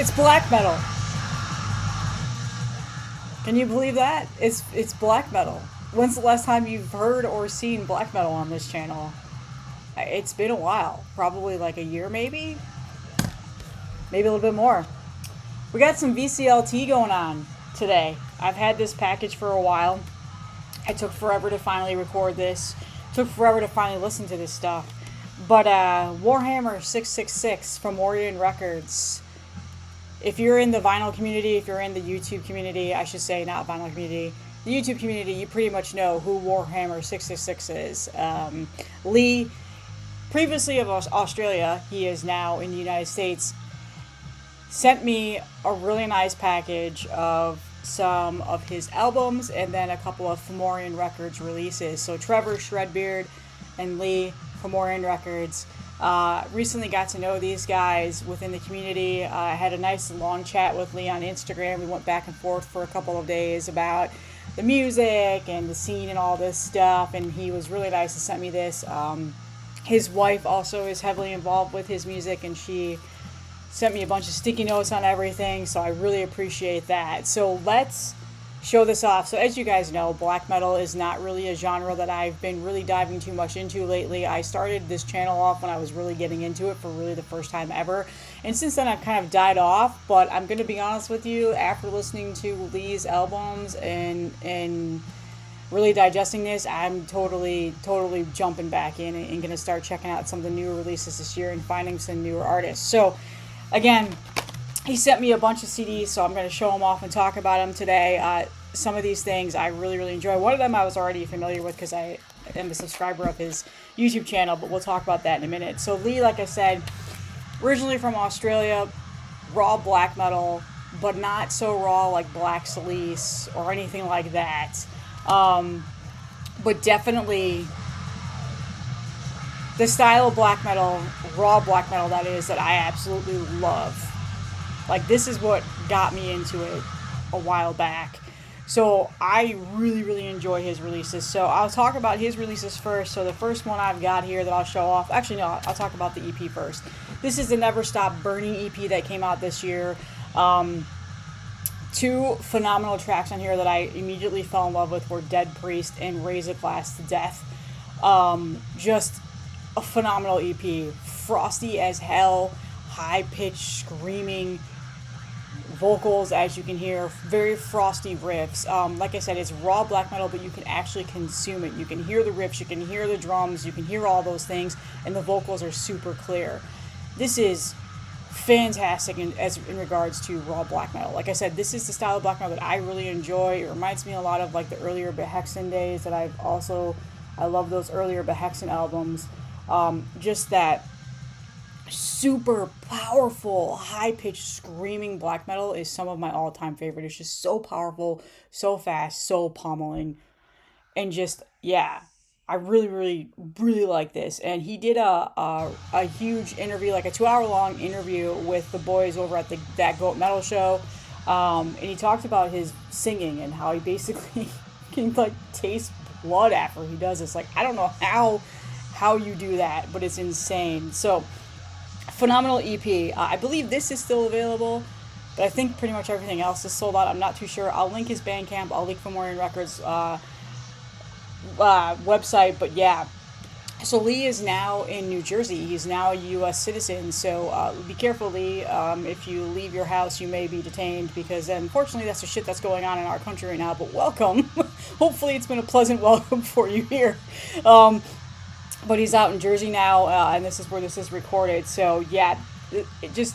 It's black metal. Can you believe that? It's black metal. When's the last time you've heard or seen black metal on this channel? It's been a while. Probably like a year, maybe? Maybe a little bit more. We got some VCLT going on today. I've had this package for a while. It took forever to finally record this. It took forever to finally listen to this stuff. But Warhammer 666 from Fomorian Records. If you're in the vinyl community, if you're in the YouTube community, I should say not vinyl community, the YouTube community, you pretty much know who Warhammer 666 is. Lee, previously of Australia, he is now in the United States, sent me a really nice package of some of his albums and then a couple of Fomorian Records releases. So Trevor Shredbeard and Lee, Fomorian Records. Recently got to know these guys within the community. I had a nice long chat with Lee on Instagram. We went back and forth for a couple of days about the music and the scene and all this stuff, and he was really nice to send me this. His wife also is heavily involved with his music, and she sent me a bunch of sticky notes on everything, so I really appreciate that. So let's show this off. So as you guys know, black metal is not really a genre that I've been really diving too much into lately. I started this channel off when I was really getting into it for really the first time ever, and since then I've kind of died off. But I'm going to be honest with you, after listening to Lee's albums and really digesting this, I'm totally jumping back in and going to start checking out some of the newer releases this year and finding some newer artists. So again, he sent me a bunch of CDs, so I'm going to show them off and talk about them today. Some of these things I really enjoy. One of them I was already familiar with because I am a subscriber of his YouTube channel, but we'll talk about that in a minute. So Lee, like I said, originally from Australia, raw black metal, but not so raw like Black Celice or anything like that. But definitely the style of black metal, raw black metal that is, that I absolutely love. Like, this is what got me into it a while back. So I really enjoy his releases. So I'll talk about his releases first. So the first one I've got here that I'll show off, actually no, I'll talk about the EP first. This is the Never Stop Burning EP that came out this year. Two phenomenal tracks on here that I immediately fell in love with were Dead Priest and Raise a Glass to Death. Just a phenomenal EP. Frosty as hell, high-pitched screaming vocals, as you can hear, very frosty riffs. Like I said, it's raw black metal, but you can actually consume it. You can hear the riffs, you can hear the drums, you can hear all those things, and the vocals are super clear. This is fantastic in regards to raw black metal. Like I said, this is the style of black metal that I really enjoy. It reminds me a lot of like the earlier Behexen days that I love those earlier Behexen albums. Just that super powerful, high-pitched, screaming black metal is some of my all-time favorite. It's just so powerful, so fast, so pummeling, and just, yeah, I really like this. And he did a huge interview, like a 2-hour-long interview with the boys over at That Goat Metal show, and he talked about his singing and how he basically can, like, taste blood after he does this. Like, I don't know how you do that, but it's insane. So phenomenal EP. I believe this is still available, but I think pretty much everything else is sold out. I'm not too sure. I'll link his Bandcamp. I'll link Fomorian Records website. But yeah, so Lee is now in New Jersey. He's now a U.S. citizen. So be careful, Lee. If you leave your house, you may be detained, because unfortunately that's the shit that's going on in our country right now. But welcome. Hopefully it's been a pleasant welcome for you here. But he's out in Jersey now, and this is where this is recorded. So, yeah, it just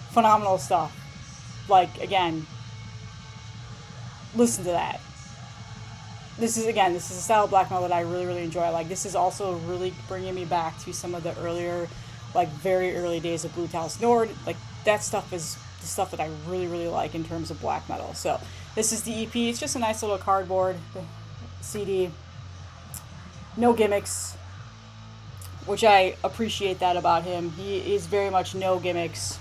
phenomenal stuff. Like, again, listen to that. This is a style of black metal that I really enjoy. Like, this is also really bringing me back to some of the earlier, like, very early days of Blue Talis Nord. Like, that stuff is the stuff that I really like in terms of black metal. So, this is the EP. It's just a nice little cardboard CD. No gimmicks, which I appreciate that about him. He is very much no gimmicks,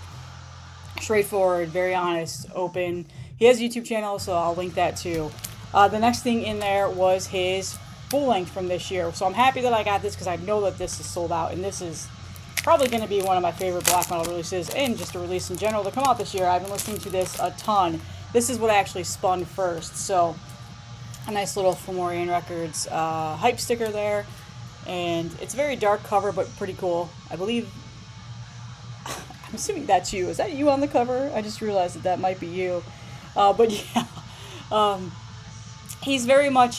straightforward, very honest, open. He has a YouTube channel, so I'll link that too. The next thing in there was his full length from this year. So I'm happy that I got this because I know that this is sold out, and this is Probably going to be one of my favorite black metal releases, and just a release in general to come out this year. I've been listening to this a ton. This is what I actually spun first, so a nice little Fomorian Records hype sticker there, and it's a very dark cover, but pretty cool. I believe, I'm assuming that's you. Is that you on the cover? I just realized that might be you. But yeah, he's very much,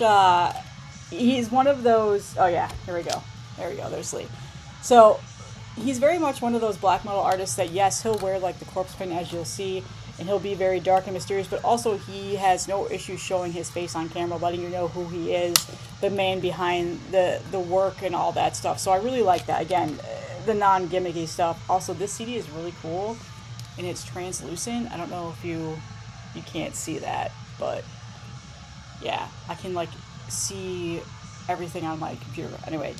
he's one of those, oh yeah, here we go. There we go, there's Lee. So, he's very much one of those black metal artists that, yes, he'll wear like the corpse paint, as you'll see, and he'll be very dark and mysterious, but also he has no issue showing his face on camera, letting you know who he is, the man behind the work and all that stuff. So I really like that. Again, the non-gimmicky stuff. Also, this CD is really cool, and it's translucent. I don't know if you can't see that, but yeah, I can like see everything on my computer. Anyway,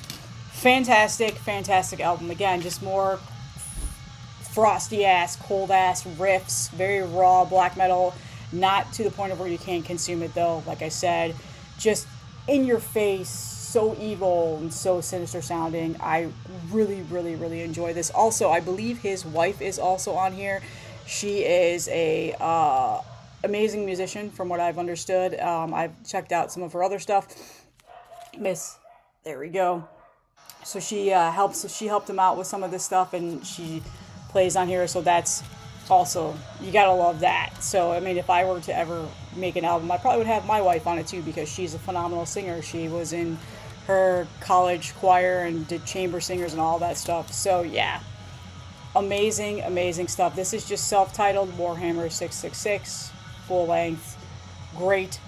fantastic album. Again, just more frosty ass, cold ass riffs, very raw black metal, not to the point of where you can't consume it though. Like I said, just in your face, so evil and so sinister sounding. I really enjoy this. Also, I believe his wife is also on here. She is a amazing musician from what I've understood. I've checked out some of her other stuff. There we go. So she helped him out with some of this stuff, and she plays on here, so that's also, you gotta love that. So I mean, if I were to ever make an album, I probably would have my wife on it too, because she's a phenomenal singer. She was in her college choir and did chamber singers and all that stuff. So yeah, amazing stuff. This is just self-titled Warhammer 666, full length, great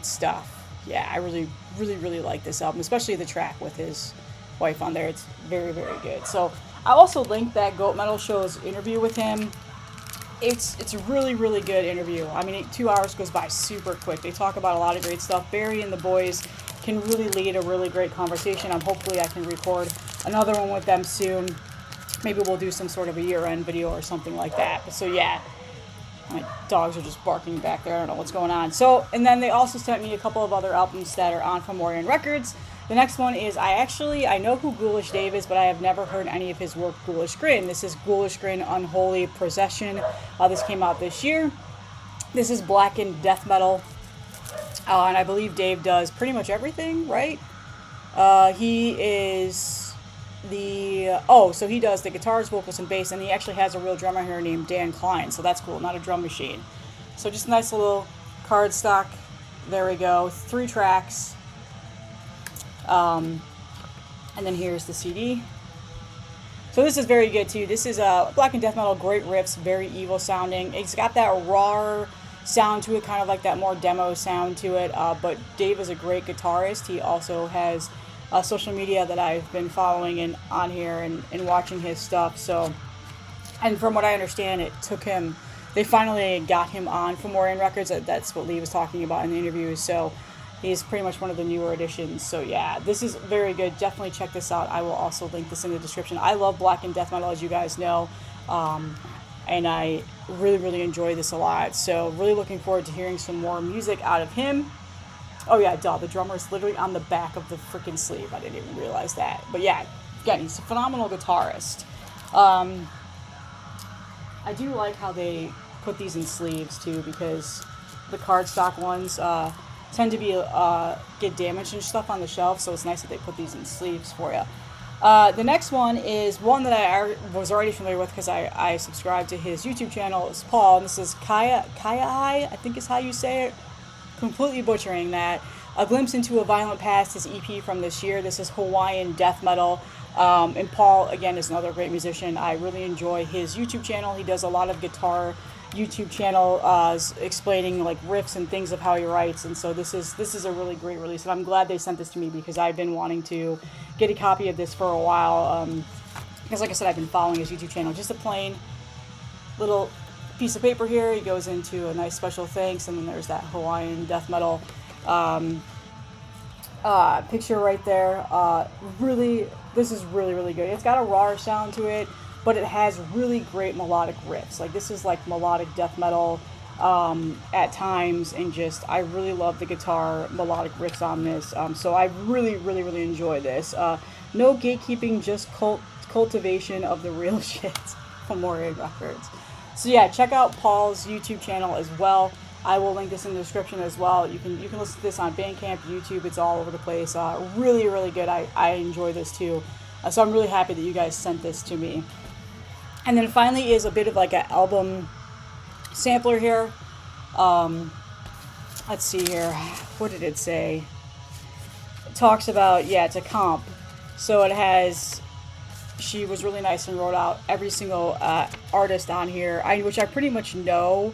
stuff. Yeah, I really like this album, especially the track with his wife on there. It's very good. So I'll also link that Goat Metal Show's interview with him. It's a really good interview. I mean, 2 hours goes by super quick. They talk about a lot of great stuff. Barry and the boys can really lead a really great conversation. Hopefully I can record another one with them soon. Maybe we'll do some sort of a year-end video or something like that. But so yeah, my dogs are just barking back there. I don't know what's going on. So, and then they also sent me a couple of other albums that are on Fomorian Records. The next one is, I know who Ghoulish Dave is, but I have never heard any of his work, Ghoulish Grin. This is Ghoulish Grin Unholy Procession. This came out this year. This is blackened death metal. And I believe Dave does pretty much everything, right? He is so he does the guitars, vocals, and bass, and he actually has a real drummer here named Dan Klein, so that's cool, not a drum machine. So just a nice little cardstock. There we go, 3 tracks. And then here's the CD. So this is very good too. This is black and death metal, great riffs, very evil sounding. It's got that raw sound to it, kind of like that more demo sound to it. But Dave is a great guitarist. He also has social media that I've been following and on here and watching his stuff. So, and from what I understand, it took him, they finally got him on Fomorian Records. That's what Lee was talking about in the interview. So he's pretty much one of the newer additions. So yeah, this is very good. Definitely check this out. I will also link this in the description. I love black and death metal, as you guys know. And I really enjoy this a lot. So really looking forward to hearing some more music out of him. Oh yeah, the drummer's literally on the back of the freaking sleeve. I didn't even realize that. But yeah, again, he's a phenomenal guitarist. I do like how they put these in sleeves too, because the cardstock ones tend to be get damaged and stuff on the shelf, so it's nice that they put these in sleeves for you. The next one is one that I was already familiar with because I subscribed to his YouTube channel. It's Paul, and this is Kaai Hawaiian, I think is how you say it. Completely butchering that. A Glimpse into a Violent Past, his EP from this year. This is Hawaiian death metal. And Paul, again, is another great musician. I really enjoy his YouTube channel. He does a lot of guitar YouTube channel explaining like riffs and things of how he writes, and so this is a really great release, and I'm glad they sent this to me because I've been wanting to get a copy of this for a while, because like I said, I've been following his YouTube channel. Just a plain little piece of paper here. He goes into a nice special thanks, and then there's that Hawaiian death metal picture right there. This is really good. It's got a raw sound to it, but it has really great melodic riffs. Like, this is like melodic death metal, at times, and just I really love the guitar melodic riffs on this. So I really enjoy this. No gatekeeping, just cultivation of the real shit. Fomorian Records. So yeah, check out Paul's YouTube channel as well. I will link this in the description as well. You can listen to this on Bandcamp, YouTube. It's all over the place. Really good. I enjoy this too. So I'm really happy that you guys sent this to me. And then finally is a bit of like an album sampler here. Let's see here. What did it say? It talks about, yeah, it's a comp. So it has, she was really nice and wrote out every single artist on here, which I pretty much know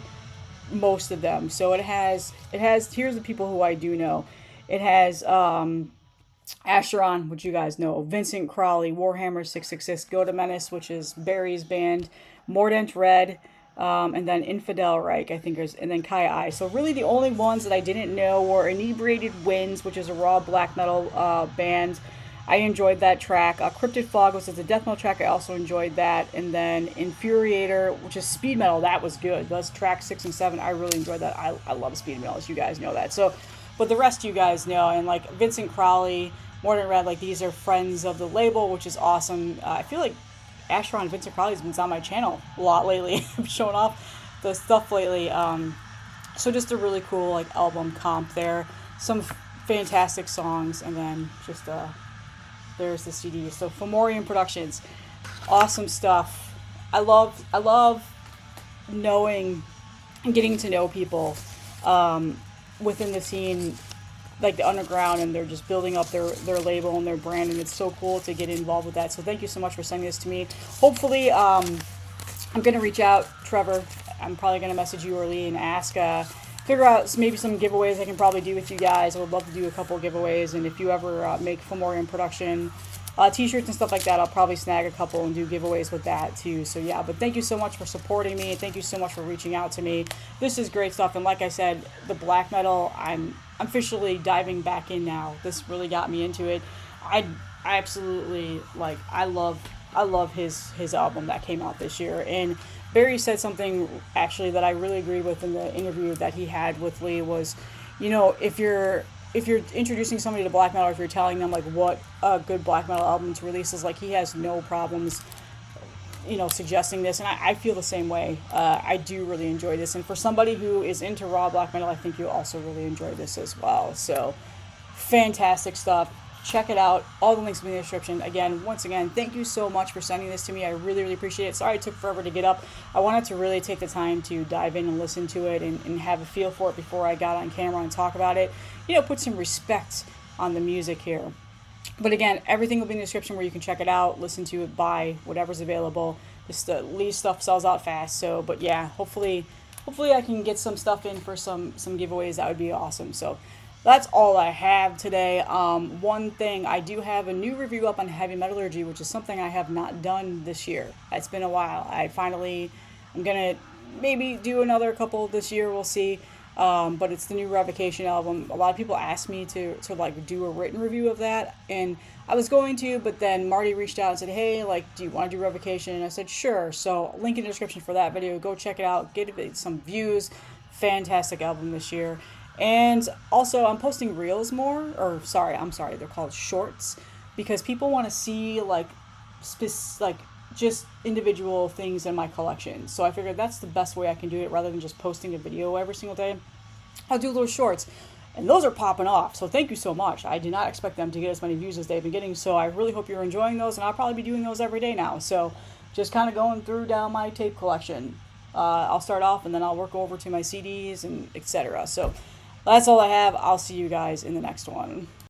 most of them. So it has here's the people who I do know. It has Asheron, which you guys know, Vincent Crowley, Warhammer 666, Go to Menace, which is Barry's band, Mordant Red, and then Infidel Reich, I think, and then Kaai. So really the only ones that I didn't know were Inebriated Winds, which is a raw black metal band. I enjoyed that track. Cryptid Fog was a death metal track. I also enjoyed that. And then Infuriator, which is speed metal. That was good. Those tracks 6 and 7, I really enjoyed that. I love speed metal, as you guys know that. So, but the rest you guys know. And like Vincent Crowley, Mordant Red, like these are friends of the label, which is awesome. I feel like Asheron and Vincent Crowley's been on my channel a lot lately. I'm showing off the stuff lately. So just a really cool like album comp there. Some fantastic songs, and then just there's the CD. So Fomorian Productions, awesome stuff. I love knowing and getting to know people within the scene, like the underground, and they're just building up their label and their brand, and it's so cool to get involved with that. So thank you so much for sending this to me. Hopefully, I'm gonna reach out, Trevor. I'm probably gonna message you early and ask. Figure out maybe some giveaways I can probably do with you guys. I would love to do a couple of giveaways, and if you ever make Fomorian Production t-shirts and stuff like that, I'll probably snag a couple and do giveaways with that too. So yeah, but thank you so much for supporting me, and thank you so much for reaching out to me. This is great stuff, and like I said, the black metal, I'm officially diving back in now. This really got me into it. I absolutely like. I love his album that came out this year. And Barry said something actually that I really agreed with in the interview that he had with Lee was, you know, if you're introducing somebody to black metal, or if you're telling them like what a good black metal album to release is, like, he has no problems, you know, suggesting this. And I feel the same way. I do really enjoy this, and for somebody who is into raw black metal, I think you'll also really enjoy this as well. So fantastic stuff. Check it out. All the links will be in the description. Again, once again, thank you so much for sending this to me. I really appreciate it. Sorry it took forever to get up. I wanted to really take the time to dive in and listen to it, and have a feel for it before I got on camera and talk about it. You know, put some respect on the music here. But again, everything will be in the description where you can check it out, listen to it, buy whatever's available. Just Lee's stuff sells out fast. So, but yeah, hopefully I can get some stuff in for some giveaways. That would be awesome. So that's all I have today. One thing, I do have a new review up on heavy metallurgy, which is something I have not done this year. It's been a while. I'm gonna maybe do another couple this year. We'll see. But it's the new Revocation album. A lot of people asked me to like do a written review of that, and I was going to, but then Marty reached out and said, hey, like, do you want to do Revocation? And I said, sure. So link in the description for that video. Go check it out. Get it some views. Fantastic album this year. And also, I'm posting reels more, or I'm sorry, they're called shorts, because people want to see like just individual things in my collection. So I figured that's the best way I can do it, rather than just posting a video every single day. I'll do little shorts, and those are popping off. So thank you so much. I did not expect them to get as many views as they've been getting. So I really hope you're enjoying those, and I'll probably be doing those every day now. So just kind of going through down my tape collection. I'll start off, and then I'll work over to my CDs and etc. So that's all I have. I'll see you guys in the next one.